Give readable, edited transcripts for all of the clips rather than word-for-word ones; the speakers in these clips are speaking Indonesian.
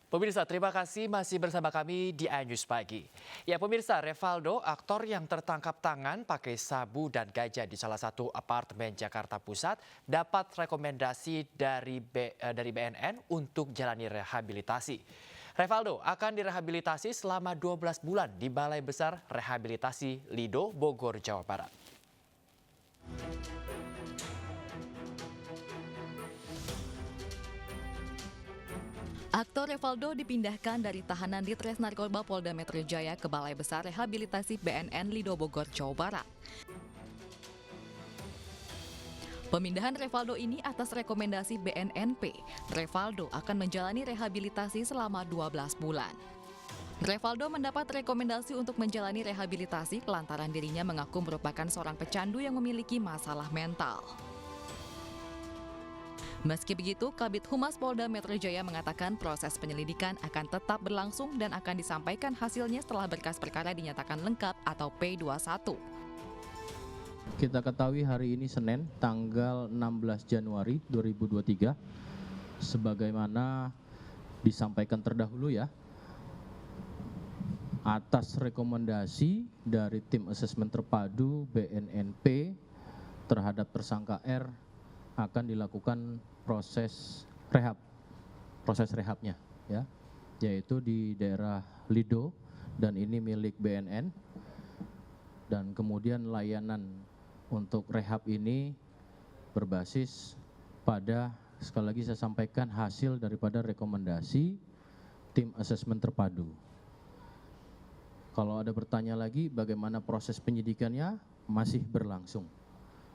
Pemirsa, terima kasih masih bersama kami di iNews Pagi. Ya pemirsa, Revaldo, aktor yang tertangkap tangan pakai sabu dan gajah di salah satu apartemen Jakarta Pusat, dapat rekomendasi dari BNN untuk jalani rehabilitasi. Revaldo akan direhabilitasi selama 12 bulan di Balai Besar Rehabilitasi Lido, Bogor, Jawa Barat. Aktor Revaldo dipindahkan dari tahanan Ditres Narkoba Polda Metro Jaya ke Balai Besar Rehabilitasi BNN Lido Bogor, Jawa Barat. Pemindahan Revaldo ini atas rekomendasi BNNP. Revaldo akan menjalani rehabilitasi selama 12 bulan. Revaldo mendapat rekomendasi untuk menjalani rehabilitasi lantaran dirinya mengaku merupakan seorang pecandu yang memiliki masalah mental. Meski begitu, Kabid Humas Polda Metro Jaya mengatakan proses penyelidikan akan tetap berlangsung dan akan disampaikan hasilnya setelah berkas perkara dinyatakan lengkap atau P21. Kita ketahui hari ini Senin, tanggal 16 Januari 2023, sebagaimana disampaikan terdahulu ya, atas rekomendasi dari Tim Asesmen Terpadu BNNP terhadap tersangka R, akan dilakukan proses rehabnya ya, yaitu di daerah Lido, dan ini milik BNN, dan kemudian layanan untuk rehab ini berbasis pada, sekali lagi saya sampaikan, hasil daripada rekomendasi Tim Asesmen Terpadu. Kalau ada bertanya lagi bagaimana proses penyidikannya, masih berlangsung.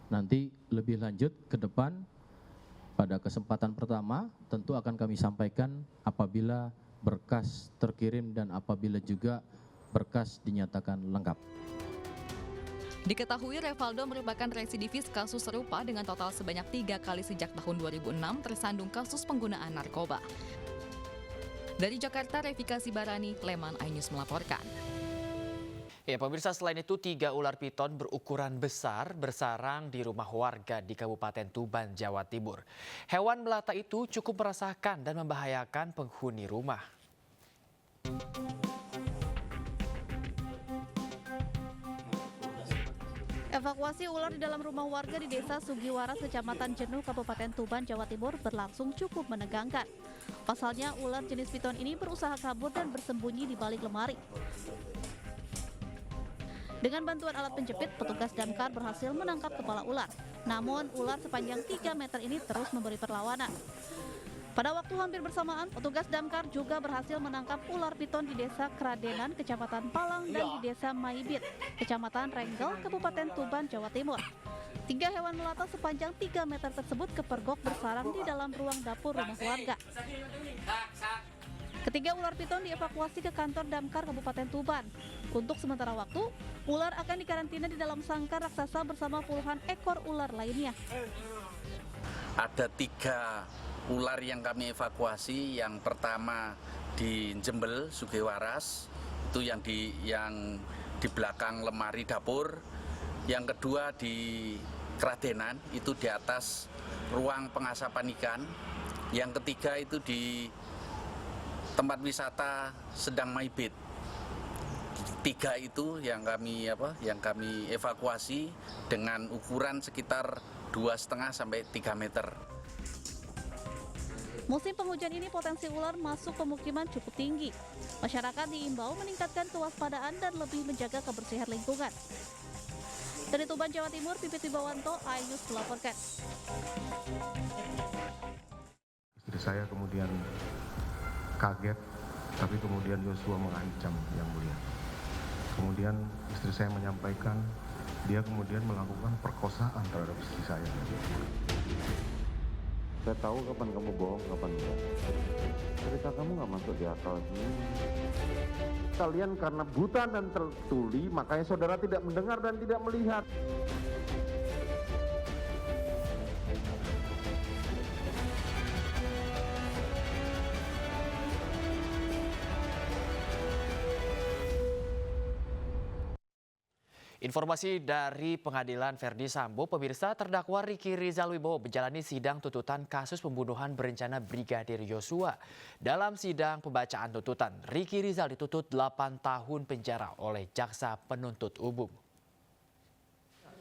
Nanti lebih lanjut ke depan, pada kesempatan pertama tentu akan kami sampaikan apabila berkas terkirim dan apabila juga berkas dinyatakan lengkap. Diketahui Revaldo merupakan residivis kasus serupa dengan total sebanyak 3 kali sejak tahun 2006 tersandung kasus penggunaan narkoba. Dari Jakarta, Revikasi Barani, Leman iNews melaporkan. Ya pemirsa, selain itu 3 ular piton berukuran besar bersarang di rumah warga di Kabupaten Tuban, Jawa Timur. Hewan melata itu cukup meresahkan dan membahayakan penghuni rumah. Evakuasi ular di dalam rumah warga di Desa Sugiwaras, Kecamatan Jenuh, Kabupaten Tuban, Jawa Timur berlangsung cukup menegangkan. Pasalnya ular jenis piton ini berusaha kabur dan bersembunyi di balik lemari. Dengan bantuan alat penjepit, petugas damkar berhasil menangkap kepala ular. Namun, ular sepanjang 3 meter ini terus memberi perlawanan. Pada waktu hampir bersamaan, petugas damkar juga berhasil menangkap ular piton di Desa Kradenan, Kecamatan Palang, dan di Desa Maibit, Kecamatan Renggel, Kabupaten Tuban, Jawa Timur. 3 hewan melata sepanjang 3 meter tersebut kepergok bersarang di dalam ruang dapur rumah warga. Ketiga ular piton dievakuasi ke kantor damkar Kabupaten Tuban. Untuk sementara waktu, ular akan dikarantina di dalam sangkar raksasa bersama puluhan ekor ular lainnya. Ada 3 ular yang kami evakuasi. Yang pertama di Jembel, Sugiwaras, itu yang di belakang lemari dapur. Yang kedua di Kradenan, itu di atas ruang pengasapan ikan. Yang ketiga itu di tempat wisata Sedang Maibit. 3 itu yang kami evakuasi dengan ukuran sekitar 2,5 sampai 3 meter. Musim penghujan ini potensi ular masuk pemukiman cukup tinggi. Masyarakat diimbau meningkatkan kewaspadaan dan lebih menjaga kebersihan lingkungan. Dari Tuban, Jawa Timur, Pipit Wibawanto, iNews melaporkan. Istri saya kemudian kaget, tapi kemudian Yosua mengancam Yang Mulia. Kemudian istri saya menyampaikan dia kemudian melakukan perkosaan terhadap istri saya. Saya tahu kapan kamu bohong, kapan enggak. Cerita kamu nggak masuk di akal. Kalian karena buta dan tertuli, makanya saudara tidak mendengar dan tidak melihat. Informasi dari Pengadilan Verdi Sambo, pemirsa, terdakwa Ricky Rizal Wibowo menjalani sidang tuntutan kasus pembunuhan berencana Brigadir Yosua. Dalam sidang pembacaan tuntutan, Ricky Rizal dituntut 8 tahun penjara oleh jaksa penuntut umum.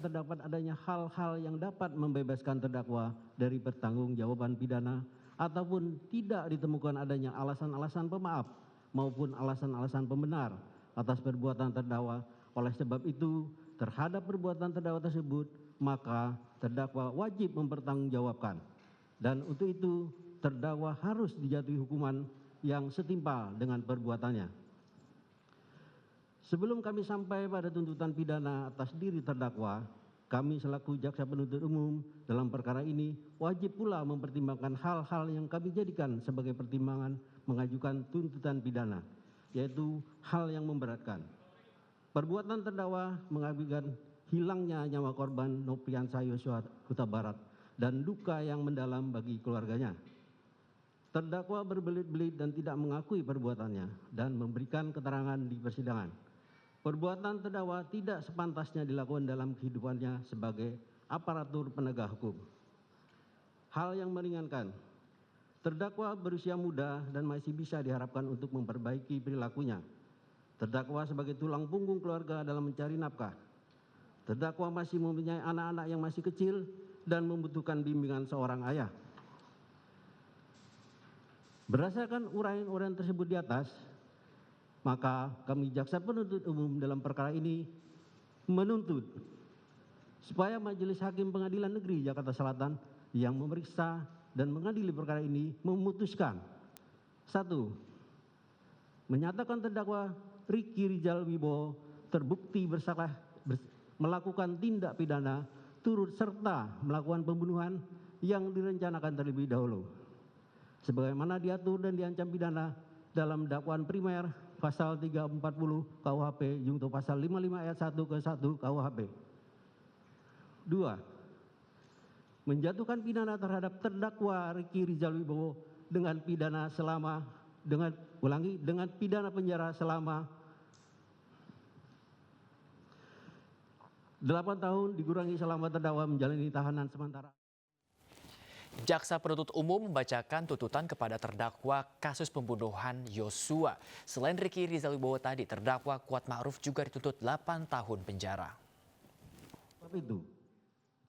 Terdapat adanya hal-hal yang dapat membebaskan terdakwa dari pertanggungjawaban pidana ataupun tidak ditemukan adanya alasan-alasan pemaaf maupun alasan-alasan pembenar atas perbuatan terdakwa. Oleh sebab itu, terhadap perbuatan terdakwa tersebut, maka terdakwa wajib mempertanggungjawabkan. Dan untuk itu, terdakwa harus dijatuhi hukuman yang setimpal dengan perbuatannya. Sebelum kami sampai pada tuntutan pidana atas diri terdakwa, kami selaku jaksa penuntut umum dalam perkara ini wajib pula mempertimbangkan hal-hal yang kami jadikan sebagai pertimbangan mengajukan tuntutan pidana, yaitu hal yang memberatkan. Perbuatan terdakwa mengakibatkan hilangnya nyawa korban Nopriansah Yosua Huta Barat dan duka yang mendalam bagi keluarganya. Terdakwa berbelit-belit dan tidak mengakui perbuatannya dan memberikan keterangan di persidangan. Perbuatan terdakwa tidak sepantasnya dilakukan dalam kehidupannya sebagai aparatur penegak hukum. Hal yang meringankan, terdakwa berusia muda dan masih bisa diharapkan untuk memperbaiki perilakunya. Terdakwa sebagai tulang punggung keluarga dalam mencari nafkah. Terdakwa masih mempunyai anak-anak yang masih kecil dan membutuhkan bimbingan seorang ayah. Berdasarkan uraian-uraian tersebut di atas, maka kami jaksa penuntut umum dalam perkara ini menuntut supaya Majelis Hakim Pengadilan Negeri Jakarta Selatan yang memeriksa dan mengadili perkara ini memutuskan: 1. Menyatakan terdakwa Ricky Rizal Wibowo terbukti bersalah melakukan tindak pidana turut serta melakukan pembunuhan yang direncanakan terlebih dahulu, sebagaimana diatur dan diancam pidana dalam dakwaan primer pasal 340 KUHP junto pasal 55 ayat 1 ke 1 KUHP. 2. Menjatuhkan pidana terhadap terdakwa Ricky Rizal Wibowo dengan pidana penjara selama 8 tahun dikurangi selama terdakwa menjalani tahanan sementara. Jaksa penuntut umum membacakan tuntutan kepada terdakwa kasus pembunuhan Yosua. Selain Ricky Rizal Wibowo tadi, terdakwa Kuat Ma'ruf juga dituntut 8 tahun penjara. Sebab itu,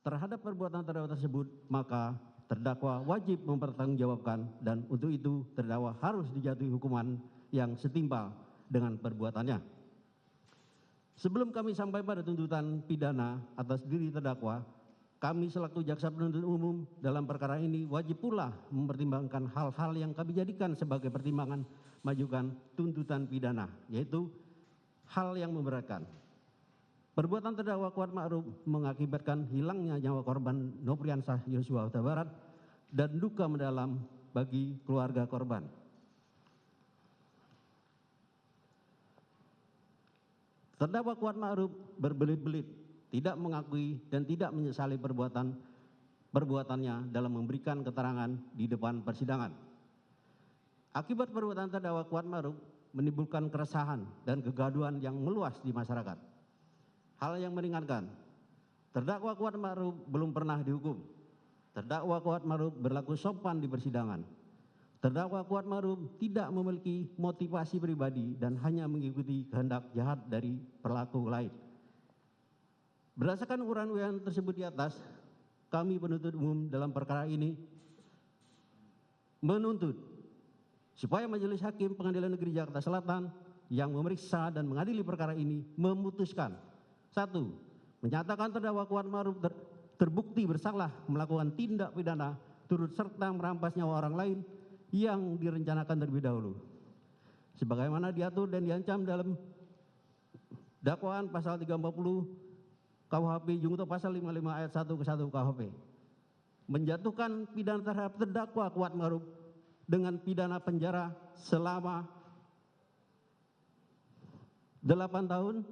terhadap perbuatan terdakwa tersebut, maka terdakwa wajib mempertanggungjawabkan dan untuk itu terdakwa harus dijatuhi hukuman yang setimpal dengan perbuatannya. Sebelum kami sampai pada tuntutan pidana atas diri terdakwa, kami selaku jaksa penuntut umum dalam perkara ini wajib pula mempertimbangkan hal-hal yang kami jadikan sebagai pertimbangan majukan tuntutan pidana, yaitu hal yang memberatkan. Perbuatan terdakwa Kuat Ma'ruf mengakibatkan hilangnya nyawa korban Nopriansah Yosua Huta Barat dan duka mendalam bagi keluarga korban. Terdakwa Kuat Ma'ruf berbelit-belit, tidak mengakui dan tidak menyesali perbuatannya dalam memberikan keterangan di depan persidangan. Akibat perbuatan terdakwa Kuat Ma'ruf menimbulkan keresahan dan kegaduhan yang meluas di masyarakat. Hal yang meringankan, terdakwa Kuat Ma'ruf belum pernah dihukum. Terdakwa Kuat Ma'ruf berlaku sopan di persidangan. Terdakwa Kuat Ma'ruf tidak memiliki motivasi pribadi dan hanya mengikuti kehendak jahat dari pelaku lain. Berdasarkan uraian-uraian tersebut di atas, kami penuntut umum dalam perkara ini menuntut supaya Majelis Hakim Pengadilan Negeri Jakarta Selatan yang memeriksa dan mengadili perkara ini memutuskan: 1. Menyatakan terdakwa Kuat Ma'ruf terbukti bersalah melakukan tindak pidana turut serta merampas nyawa orang lain yang direncanakan terlebih dahulu, sebagaimana diatur dan diancam dalam dakwaan pasal 340 KUHP junto pasal 55 ayat 1 ke 1 KUHP. Menjatuhkan pidana terhadap terdakwa Kuat Ma'ruf dengan pidana penjara selama 8 tahun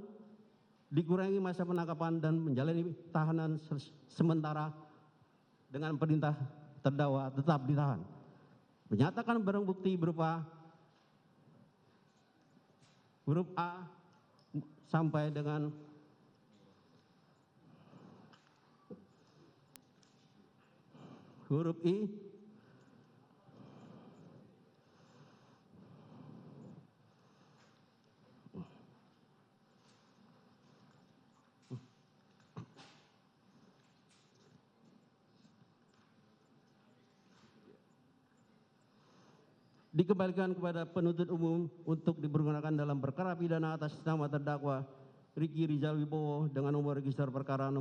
dikurangi masa penangkapan dan menjalani tahanan sementara dengan perintah terdakwa tetap ditahan. Menyatakan barang bukti berupa huruf A sampai dengan Huruf I. Dikembalikan kepada penuntut umum untuk dipergunakan dalam perkara pidana atas nama terdakwa Riki Rizal Wibowo dengan nomor register perkara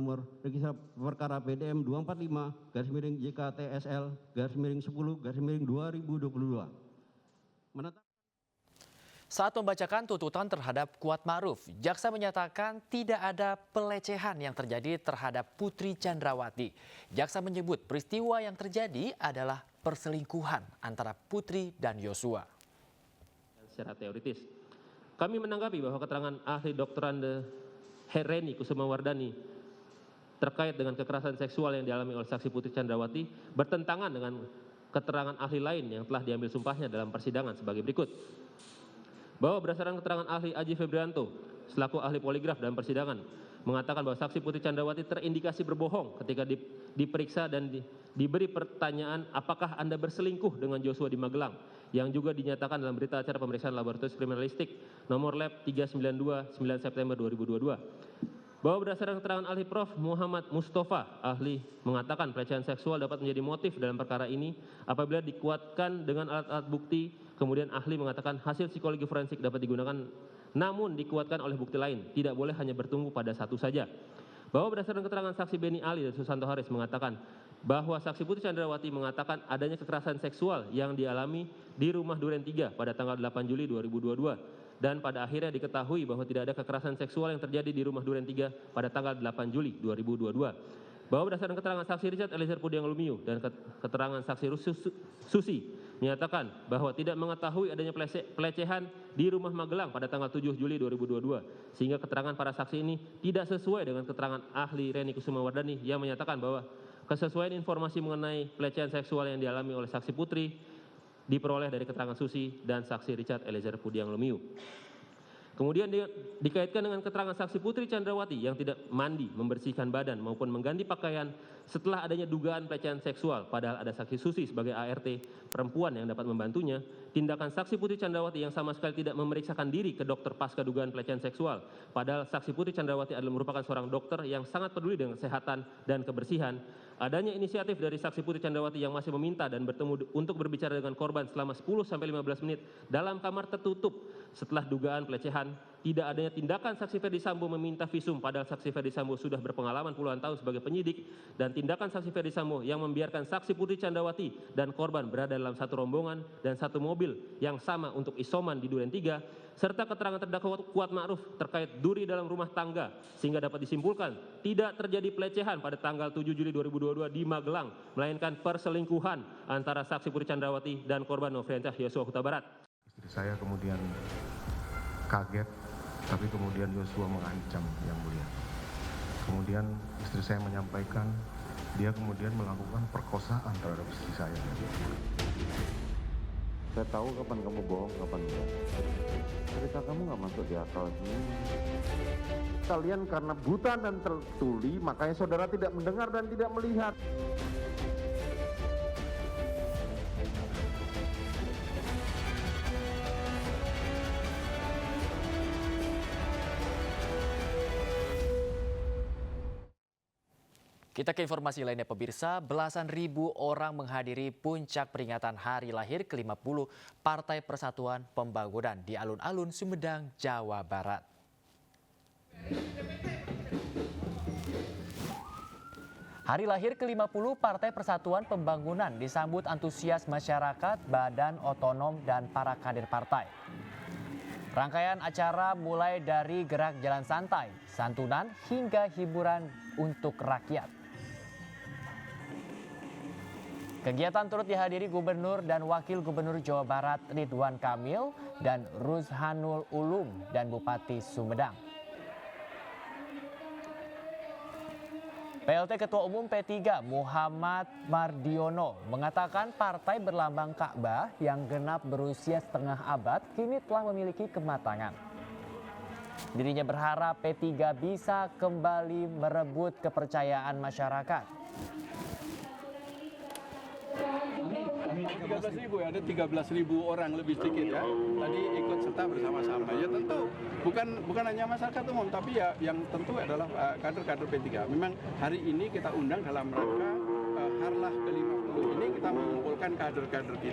PDM 245-JKTSL-10-2022. Saat membacakan tuntutan terhadap Kuat Ma'ruf, jaksa menyatakan tidak ada pelecehan yang terjadi terhadap Putri Chandrawati. Jaksa menyebut peristiwa yang terjadi adalah perselingkuhan antara Putri dan Yosua. Secara teoritis, kami menanggapi bahwa keterangan ahli doktorande Reni Kusumawardani terkait dengan kekerasan seksual yang dialami oleh saksi Putri Chandrawati bertentangan dengan keterangan ahli lain yang telah diambil sumpahnya dalam persidangan sebagai berikut. Bahwa berdasarkan keterangan ahli Aji Febrianto selaku ahli poligraf dalam persidangan mengatakan bahwa saksi Putri Chandrawati terindikasi berbohong ketika diperiksa dan diberi pertanyaan apakah Anda berselingkuh dengan Joshua di Magelang, yang juga dinyatakan dalam berita acara pemeriksaan laboratorium kriminalistik nomor lab 392 9 September 2022. Bahwa berdasarkan keterangan ahli Prof. Muhammad Mustafa, ahli mengatakan pelecehan seksual dapat menjadi motif dalam perkara ini apabila dikuatkan dengan alat-alat bukti. Kemudian ahli mengatakan hasil psikologi forensik dapat digunakan namun dikuatkan oleh bukti lain, tidak boleh hanya bertumbuh pada satu saja. Bahwa berdasarkan keterangan saksi Beni Ali dan Susanto Haris mengatakan bahwa saksi Putri Chandrawati mengatakan adanya kekerasan seksual yang dialami di rumah Duren 3 pada tanggal 8 Juli 2022 dan pada akhirnya diketahui bahwa tidak ada kekerasan seksual yang terjadi di rumah Duren 3 pada tanggal 8 Juli 2022. Bahwa berdasarkan keterangan saksi Richard Eliezer Pudiang Lumiu dan keterangan saksi Susi menyatakan bahwa tidak mengetahui adanya pelecehan di rumah Magelang pada tanggal 7 Juli 2022 sehingga keterangan para saksi ini tidak sesuai dengan keterangan ahli Reni Kusumawardani yang menyatakan bahwa kesesuaian informasi mengenai pelecehan seksual yang dialami oleh saksi Putri diperoleh dari keterangan Susi dan saksi Richard Eliezer Pudiang Lumiu. Kemudian dikaitkan dengan keterangan saksi Putri Chandrawati yang tidak mandi, membersihkan badan maupun mengganti pakaian setelah adanya dugaan pelecehan seksual, padahal ada saksi Susi sebagai ART perempuan yang dapat membantunya. Tindakan saksi Putri Chandrawati yang sama sekali tidak memeriksakan diri ke dokter pasca dugaan pelecehan seksual, padahal saksi Putri Chandrawati adalah merupakan seorang dokter yang sangat peduli dengan kesehatan dan kebersihan. Adanya inisiatif dari saksi Putri Chandrawati yang masih meminta dan bertemu untuk berbicara dengan korban selama 10-15 menit dalam kamar tertutup setelah dugaan pelecehan. Tidak adanya tindakan saksi Ferdi Sambo meminta visum padahal saksi Ferdi Sambo sudah berpengalaman puluhan tahun sebagai penyidik, dan tindakan saksi Ferdi Sambo yang membiarkan saksi Putri Chandrawati dan korban berada dalam satu rombongan dan satu mobil yang sama untuk isoman di Duren 3, serta keterangan terdakwa Kuat Ma'ruf terkait duri dalam rumah tangga sehingga dapat disimpulkan tidak terjadi pelecehan pada tanggal 7 Juli 2022 di Magelang, melainkan perselingkuhan antara saksi Putri Chandrawati dan korban Nofriansyah Yosua Huta Barat. Istri saya kemudian kaget, tapi kemudian Yosua mengancam yang mulia. Kemudian istri saya menyampaikan dia kemudian melakukan perkosaan terhadap istri saya. Saya tahu kapan kamu bohong, kapan enggak. Cerita kamu nggak masuk di akal. Kalian karena buta dan tertuli, makanya saudara tidak mendengar dan tidak melihat. Kita ke informasi lainnya pemirsa, belasan ribu orang menghadiri puncak peringatan hari lahir ke-50 Partai Persatuan Pembangunan di alun-alun Sumedang, Jawa Barat. Hari lahir ke-50 Partai Persatuan Pembangunan disambut antusias masyarakat, badan otonom, dan para kader partai. Rangkaian acara mulai dari gerak jalan santai, santunan, hingga hiburan untuk rakyat. Kegiatan turut dihadiri Gubernur dan Wakil Gubernur Jawa Barat Ridwan Kamil dan Ruzhanul Ulum dan Bupati Sumedang. PLT Ketua Umum P3 Muhammad Mardiono mengatakan partai berlambang Ka'bah yang genap berusia setengah abad kini telah memiliki kematangan. Dirinya berharap P3 bisa kembali merebut kepercayaan masyarakat. 13.000 ya, ada 13.000 orang lebih sedikit ya. Tadi ikut serta bersama-sama. Ya tentu bukan hanya masyarakat umum, tapi ya yang tentu adalah kader-kader P3. Memang hari ini kita undang dalam rangka Harlah ke-50 ini kita mengumpulkan kader-kader kita.